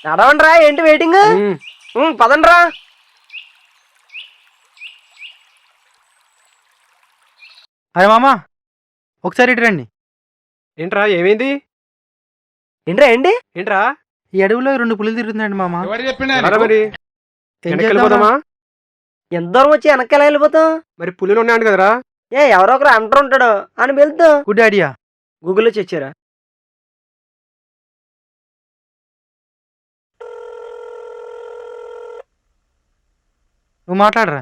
నడవండిరా, ఏంటి వెయిటింగ్? పదండ్రా. అరే మామా, ఒకసారి ఇటు రండి. ఏంట్రా ఏమైంది? ఏంటి ఏంట్రా ఈ అడవిలో 2 పులులు తిరుగుతుందండి మామా. మరి వెనక్కి ఎంత దూరం వచ్చి వెనక్కి ఎలా వెళ్ళిపోతాం? మరి పులిలు ఉన్నాయంట కదరా. ఎవరో ఒకరు అంటారు ఉంటాడు అని వెళ్తాం. Good idea. గూగుల్లో చెచ్చారా? నువ్వు మాట్లాడరా.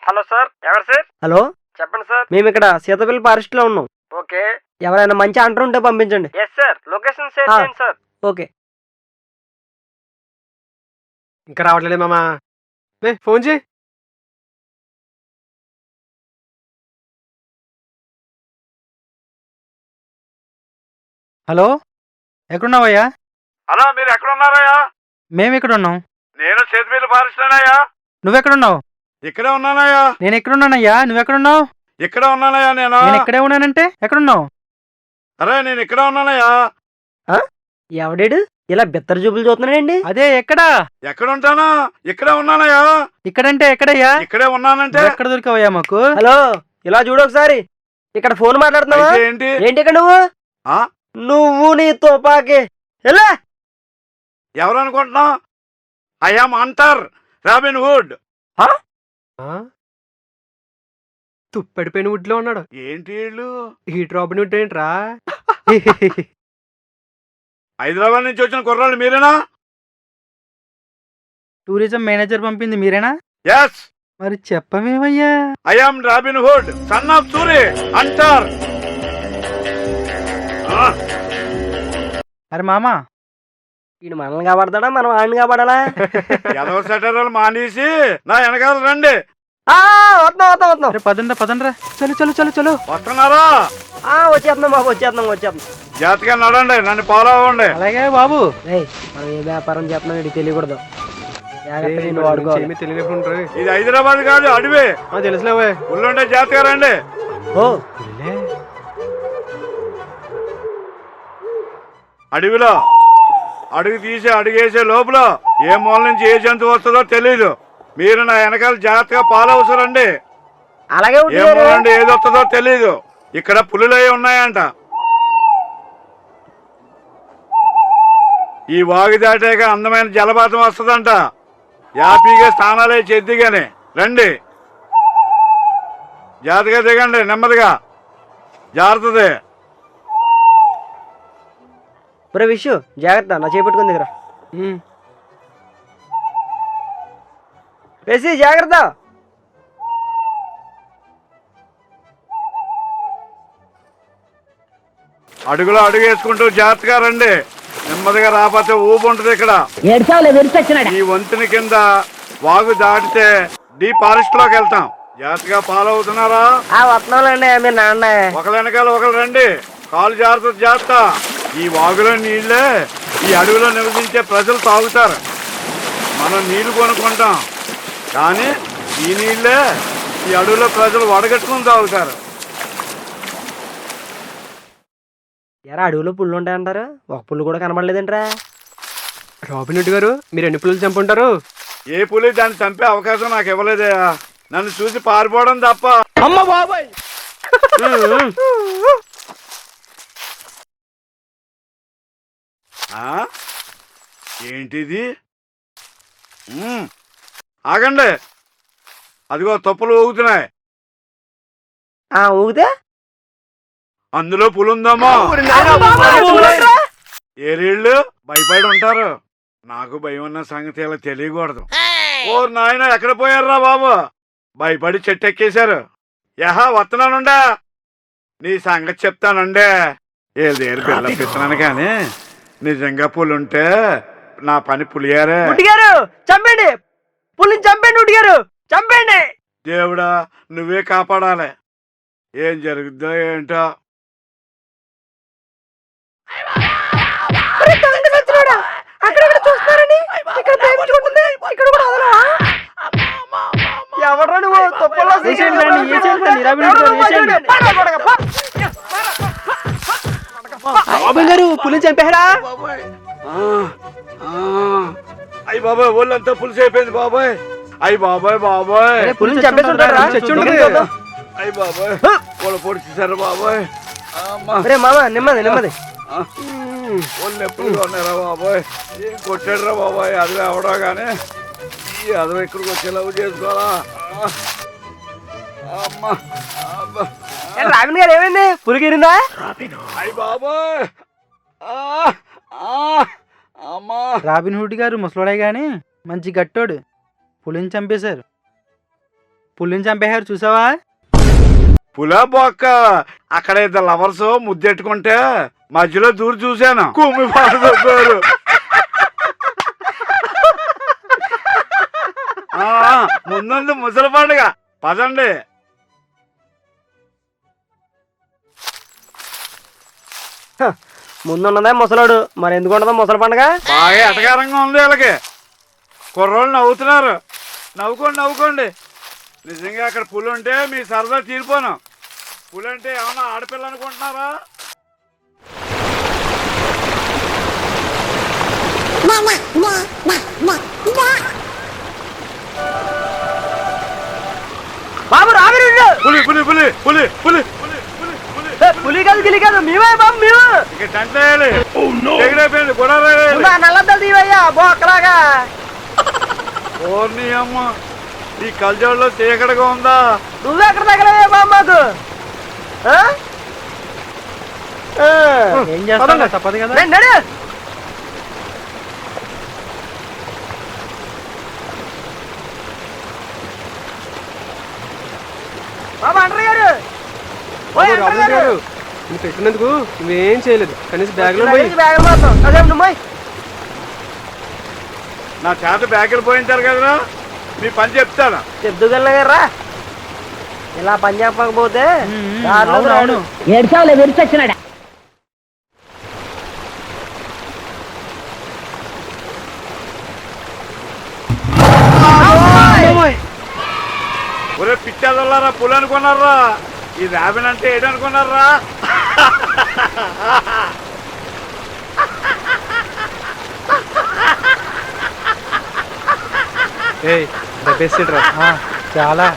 హలో సార్, ఎవరు సార్? హలో, చెప్పండి సార్. మేము ఇక్కడ సీతపల్లి ఫారెస్ట్ లో ఉన్నాం. ఓకే, ఎవరైనా మంచి అంటర్ ఉంటే పంపించండి. ఎస్ సార్, లొకేషన్ షేర్ చేయండి సార్. ఓకే. ఇంకా రావట్లేదే మామా. ఫోన్ చేయి. హలో, ఎక్కడున్నావయ్యా? హలో, మీరు ఎక్కడ ఉన్నారయ్యా? మేము ఇక్కడ ఉన్నాం. నేను చేతిపల్లి ఫారెస్ట్ లోనయ్యా. నువ్వెక్కడున్నావు? ఇక్కడే ఉన్నానయ్యా. నేను ఎక్కడున్నానయ్యా? నువ్వెక్కడున్నావు? ఇక్కడే ఉన్నానయ్యా. నేను ఇక్కడే ఉన్నానంటే ఎక్కడున్నావు? అరే, నేను ఇక్కడే ఉన్నానయ్యా. ఎవడేడు ఇలా బిత్తర చూపులు చూస్తున్నాడండి? అదే ఎక్కడా? ఎక్కడ ఉంటానా? ఇక్కడే ఉన్నానయ్యా. ఇక్కడంటే ఎక్కడయ్యా? ఇక్కడే ఉన్నానంటే ఎక్కడ దొరికావయ్యా మాకు? హలో, ఇలా చూడు ఒకసారి. ఇక్కడ ఫోన్ మాట్లాడుతున్నావా? ఏంటి ఏంటి ఇక్కడ నువ్వు? నువ్వు నీ తుపాకీ ఎలా? ఎవరు అనుకుంటున్నావు? I am hunter Robin Hood. తుప్పెడిపోయిన వుడ్ లో ఉన్నాడు. ఏంటి వీళ్ళు? ఈ రాబిన్ హుడ్ ఏంట్రా? హైదరాబాద్ నుంచి వచ్చిన కుర్రాళ్ళు మీరేనా? టూరిజం మేనేజర్ పంపింది మీరేనా? ఎస్. మరి చెప్పవేమయ్యా? I am Robin Hood, son of Suri, hunter. అరే మామా, ఈడు మనల్ని కాబడతాడా, మనం ఆడిని కాబడాలా? ఎదవ సెటర్లు మానేసి నా వెనకాల రండి. వస్తున్నాం. అరే పదండ్రా. చలో. వస్తున్నారా? వచ్చేస్తున్నాం బాబు, వచ్చేస్తున్నాం. జాతగా నడండి, నన్ను ఫాలో అవ్వండి. అలాగే బాబు. మనం ఏ వ్యాపారం చేస్తున్నాం ఇది తెలియకూడదు. నువ్వు వాడుకోవాలి. తెలియకుండా ఇది హైదరాబాద్ కాదు, అడివే. తెలుసులేవే. ఉల్లుంటే జాతగా రండి. అడవిలో అడుగు తీసి అడుగేసే లోపల ఏ మూల నుంచి ఏ జంతువు వస్తుందో తెలీదు. మీరు నా వెనకాల జాగ్రత్తగా ఫాలో అవసరండి. అలాగే ఏ మూల నుండి ఏది వస్తుందో తెలీదు. ఇక్కడ పులులే ఉన్నాయంట. ఈ వాగు దాటాక అందమైన జలపాతం వస్తుందంట. యాపీగా స్నానాలే చెద్దిగానే రండి. జాగ్రత్తగా దిగండి, నెమ్మదిగా. జాగ్రత్తది. విషు జాగ్రత్త, నా చేపట్టుకుని దగ్గర వేసి జాగ్రత్త. అడుగులో అడుగు వేసుకుంటూ జాగ్రత్తగా రండి. నెమ్మదిగా రాకపోతే ఊపు ఉంటుంది ఇక్కడ. ఈ వంతుని కింద వాగు దాటితే డీప్ ఫారెస్ట్ లోకి వెళ్తాం. జాగ్రత్తగా ఫాలో అవుతున్నారా? వస్తున్నాండి. మీరు నాన్న ఒకరి వెనకాల ఒకరు రండి. కాలు జాగ్రత్త. ఈ వాగులో నీళ్లే ఈ అడవిలో నివసించే ప్రజలు తాగుతారు. మనం నీళ్లు కొనుక్కుంటాం, కానీ ఈ నీళ్లే ఈ అడవిలో ప్రజలు వడగట్టుకుని తాగుతారు. ఎరా, అడవిలో పుల్లు ఉంటాయంటారు, ఒక పుల్లు కూడా కనబడలేదంట్రా. రాబిన్ హుడ్ గారు, మీరు ఎన్ని పులులు చంపుంటారు? ఏ పులి దాన్ని చంపే అవకాశం నాకు ఇవ్వలేదే. నన్ను చూసి పారిపోవడం తప్ప. అమ్మ బాబాయ్. ఏంటిది? ఆగండి, అదిగో తప్పులు ఊగుతున్నాయి. ఊగితే అందులో పులుందమ్మా. ఏరీళ్ళు భయపడి ఉంటారు. నాకు భయం ఉన్న సంగతి ఇలా తెలియకూడదు. ఓ నాయన, ఎక్కడ పోయారా బాబు? భయపడి చెట్టు ఎక్కేశారు. వస్తున్నానుండా, నీ సంగతి చెప్తానుండే. ఏదేరు పిల్ల పిస్తున్నాను, కానీ నిజంగా పులుంటే నా పని పులియారే. చంపండి, పులిని చంపండి. దేవుడా, నువ్వే కాపాడాలి. ఏం జరుగుద్దో ఏంటో. ఎవరు నువ్వు? తప్పుల్లో రాబిన్ గారు, పులిని చంపారా? అయ్యి బాబాయ్ ఒళ్ళంతా పులుసు అయిపోయింది బాబాయ్. అయ్యి బాబాయ్ బాబాయ్. పులిని చంపేసి ఉంటారా? చచ్చి ఉంటుంది. దగ్గరికి చూద్దాం. అయ్యి బాబాయ్ పొల పొడిచేశారు బాబాయ్. అమ్మా ఒరే మామ నెమ్మది నెమ్మది. ఒళ్ళు నొప్పులుగా ఉన్నారా బాబాయ్. ఏం కొట్టాడురా బాబాయ్. అది అవడా కానీ ఈ అదవ ఇక్కడికి వచ్చి లవ్ చేసుకోవాలా. అమ్మా అబ్బా. రావిన్ గారు ఏమైంది? పులిగిరిందా? అయ్యి బాబాయ్. అమ్మా రాబిన్ హుడ్ గారు ముసలోడే గాని మంచి గట్టోడు. పులిని చంపేశారు. పులిని చంపేశారు చూసావా? పులా బొక్క. అక్కడ ఇద్దరు లవర్స్ ముద్దెట్టుకుంటే మధ్యలో దూరి చూశాను. కుమ్మి పాడుతారు. ముందు ముసలి పండుగ పదండి. ముందున్నదే ముసలోడు, మరి ఎందుకు ఉండదా ముసలి పండుగ? బాగా ఎటకారంగా ఉంది వీళ్ళకి. కుర్రోళ్ళు నవ్వుతున్నారు. నవ్వుకోండి నవ్వుకోండి. నిజంగా అక్కడ పులి ఉంటే మీ సరదా తీరిపోను. పులి అంటే ఏమన్నా ఆడపిల్ల అనుకుంటున్నారా? బాబు రావిన్ పులి పులి పులి పులి పులి పులి పులి పులి పులి కాదు గిలి కాదు మేమే బాబు మేము. ఇక టెంట్ వేయాలి. ఎగిరైపోయింది గొడవ నల్లద్దలు తీవయ్యా బోక్కలాగా. ఓర్ని అమ్మ ఈ కల్జోడులో చీకటిగా ఉందా? నువ్వెక్కడ తగలవే బాబు మాకు? ఏం చేస్తాం తప్పదు కదా. నడు. బాబు అంటారు గారు రాబిన్ గారు నువ్వు పెట్టినందుకు నువ్వేం చేయలేదు. కనీసం బ్యాగ్లో పోయి బ్యాగ్ మాత్రం అదే నువ్వు నా చేత బ్యాగులు పోయించారు కదరా. మీ పని చెప్తాను. చెప్తుగలనా గారా? ఇలా పని చెప్పకపోతే అవును, అవును. ఏడ్చావులే విరిచొచ్చినాడా. ఒరే పిచ్చాదల్లారా పులి అనుకున్నారా? ఈ రాబిన్ అంటే ఏంటనుకున్నారా? ఏయ్ దెబ్బేసిడ్రా. చాలా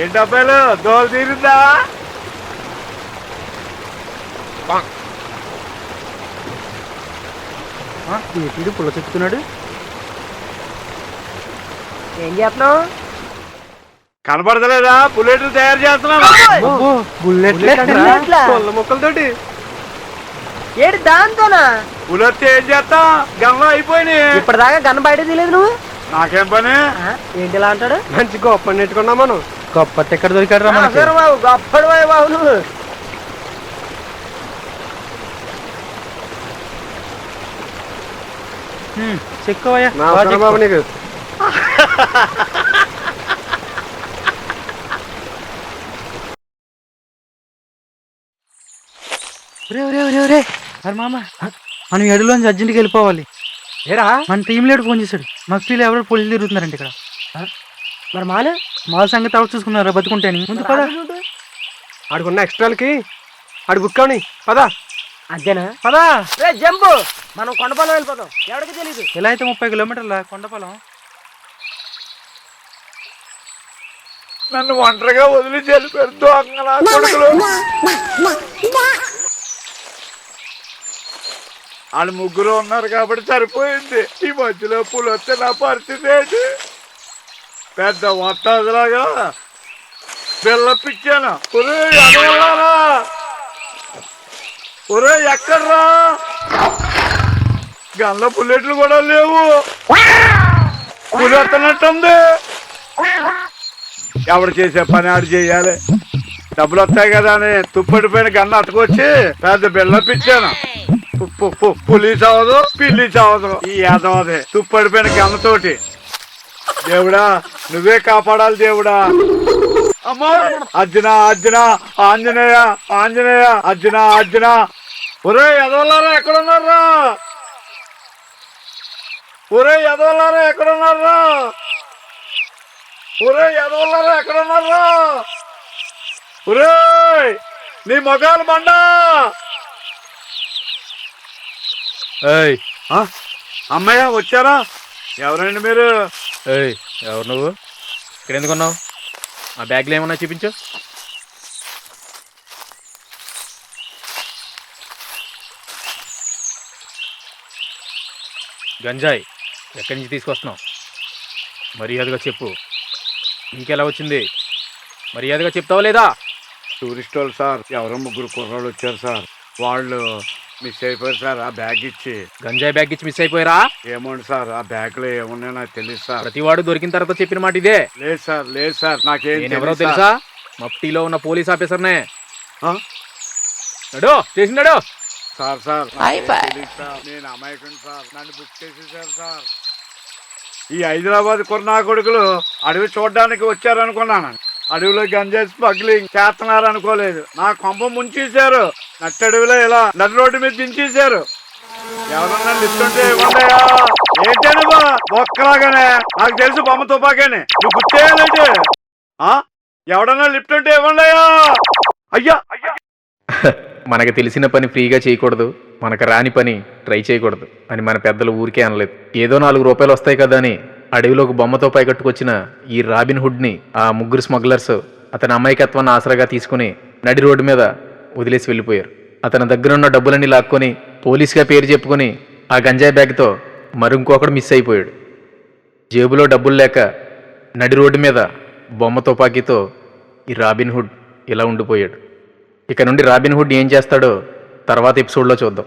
ఏంటి అబ్బాయిలు దోలు తీరిందా? వీడు పుల్ల చెప్తున్నాడు. ఏం చేస్తున్నావు? కనపడతలేదా? బుల్లెట్లు తయారు చేస్తున్నాను. బుల్లెట్లా? కొల్ల మొక్కలతోటి ఏడు దాంతోనా? బుల్లెట్ ఏం చేస్తాం? గన్లో అయిపోయినాయి. ఇప్పటిదాకా గన్న బయట తీయలేదు నువ్వు. నాకేం పని? ఏంటి ఇలా అంటాడు? మంచి గొప్ప నెట్టుకున్నాం మనం. గొప్ప ఎక్కడ దొరికాడు రా మనకి. బాబు గొప్పడు బాబు నువ్వు. చెక్కువయ్యా నా అవసరం బాబు నీకు. అరే మామ మనం ఎడులోంచి అర్జెంట్కి వెళ్ళిపోవాలి. ఏరా మన టీం లీడర్ ఫోన్ చేశాడు. మఫీలు ఎవరో పోలీసులు తిరుగుతున్నారండి ఇక్కడ. మరి మాలు మాల సంగతి ఎవరు చూసుకున్నారా బతుకుంటేని. ముందు పద. ఆడుకున్న ఎక్స్ట్రాలకి ఆడు బుక్ అవని పదా. అంతేనా? పదా. జంపు మనం కొండపాలెం వెళ్ళిపోతాం. ఎవరికి తెలీదు. ఎలా అయితే 30 కిలోమీటర్ల కొండపాలెం. నన్ను ఒంటరిగా వదిలి చెల్లిపోయారు దొంగ కొడుకులు. వాళ్ళు ముగ్గురు ఉన్నారు కాబట్టి సరిపోయింది. ఈ మధ్యలో పులి వస్తే నా పరిస్థితి ఏంటి? పెద్ద వస్తాదిలాగా పిల్లపిచ్చాను. ఒరే ఎడవల్లారా, ఒరే ఎక్కడ్రా? గల్ల బుల్లెట్లు కూడా లేవు. పులి వస్తున్నట్టుంది. ఎవడు చేసే పని ఆడు చేయాలి. డబ్బులు వస్తాయి కదా అని తుప్పడిపోయిన గన్న అట్టుకొచ్చి పెద్ద బిల్లపిచ్చాను. పులి చావదు, పిల్లి చావదు. ఈ యాదవది తుప్పడిపోయిన గన్నతోటి. దేవుడా నువ్వే కాపాడాలి దేవుడా. అమ్మో అర్జున అర్జున ఆంజనేయ ఆంజనేయ అర్జున అర్జున. ఒరే ఎదవలారా ఎక్కడున్నారా? ఒరే ఎదవలారా ఎక్కడున్నారా? ఒరే ఎదవలారా ఎక్కడున్నారా? ఒరే నీ మొగాలు బండా. ఏయ్ అమ్మయ్య వచ్చారా? ఎవరండి మీరు? ఏయ్ ఎవరు నువ్వు? ఇక్కడ ఎందుకు ఉన్నావు? ఆ బ్యాగ్లో ఏమన్నా చూపించు. గంజాయి ఎక్కడి నుంచి తీసుకొస్తున్నావు? మర్యాదగా చెప్పు. ఇంకెలా వచ్చింది? మర్యాదగా చెప్తావా లేదా? టూరిస్ట్ వాళ్ళు సార్, ఎవరో ముగ్గురు కుర్రాళ్ళు వచ్చారు సార్. వాళ్ళు మిస్ అయిపోయారు సార్. ఆ బ్యాగ్ ఇచ్చి. గంజాయి బ్యాగ్ ఇచ్చి మిస్ అయిపోయారా? ఏమోండి సార్, ఆ బ్యాగ్ లో ఏమున్నాయో నాకు తెలియదు సార్. ప్రతివాడు దొరికిన తర్వాత చెప్పిన మాట ఇదే. లేదు సార్, లేదు సార్, నాకేం నేనెవరో తెలీదు తెలుసా? సార్. మఫ్టీలో ఉన్న పోలీస్ ఆఫీసర్నే. ఆ? నడు చేసినాడు. సార్ సార్ నాకేం తెలీదు సార్, నేను అమాయకుని సార్, నన్ను బుక్ చేసేసారు సార్. ఈ హైదరాబాద్ కుర్నా కొడుకులు అడవి చూడడానికి వచ్చారనుకున్నాను. అడవిలో గంజాయి స్మగ్లింగ్ చేస్తున్నారు అనుకోలేదు. నా కొంప ముంచేశారు. నట్టడవిలో ఇలా నడి రోడ్డు మీద దించేశారు. ఎవరన్నా లిఫ్ట్ ఉంటే ఇవ్వండియా. ఏంటని బొక్కలాగానే నాకు తెలుసు బొమ్మ తుపాకని. నువ్వు గుర్తేయాలంటే ఎవడన్నా లిఫ్ట్ ఉంటే ఇవ్వండియా. అయ్యా అయ్యా. మనకు తెలిసిన పని ఫ్రీగా చేయకూడదు, మనకు రాని పని ట్రై చేయకూడదు అని మన పెద్దలు ఊరికే అనలేదు. ఏదో 4 రూపాయలు వస్తాయి కదా అని అడవిలోకి బొమ్మతో పైకట్టుకొచ్చిన ఈ రాబిన్ హుడ్ని ఆ ముగ్గురు స్మగ్లర్స్ అతని అమాయకత్వాన్ని ఆసరాగా తీసుకుని నడి రోడ్డు మీద వదిలేసి వెళ్ళిపోయారు. అతని దగ్గరున్న డబ్బులన్నీ లాక్కొని పోలీస్గా పేరు చెప్పుకొని ఆ గంజాయి బ్యాగ్తో మరింకొకడు మిస్ అయిపోయాడు. జేబులో డబ్బులు లేక నడి రోడ్డు మీద బొమ్మ తుపాకీతో ఈ రాబిన్ హుడ్ ఇలా ఉండిపోయాడు. ఇక నుండి రాబిన్ హుడ్ ఏం చేస్తాడో తర్వాత ఎపిసోడ్లో చూద్దాం.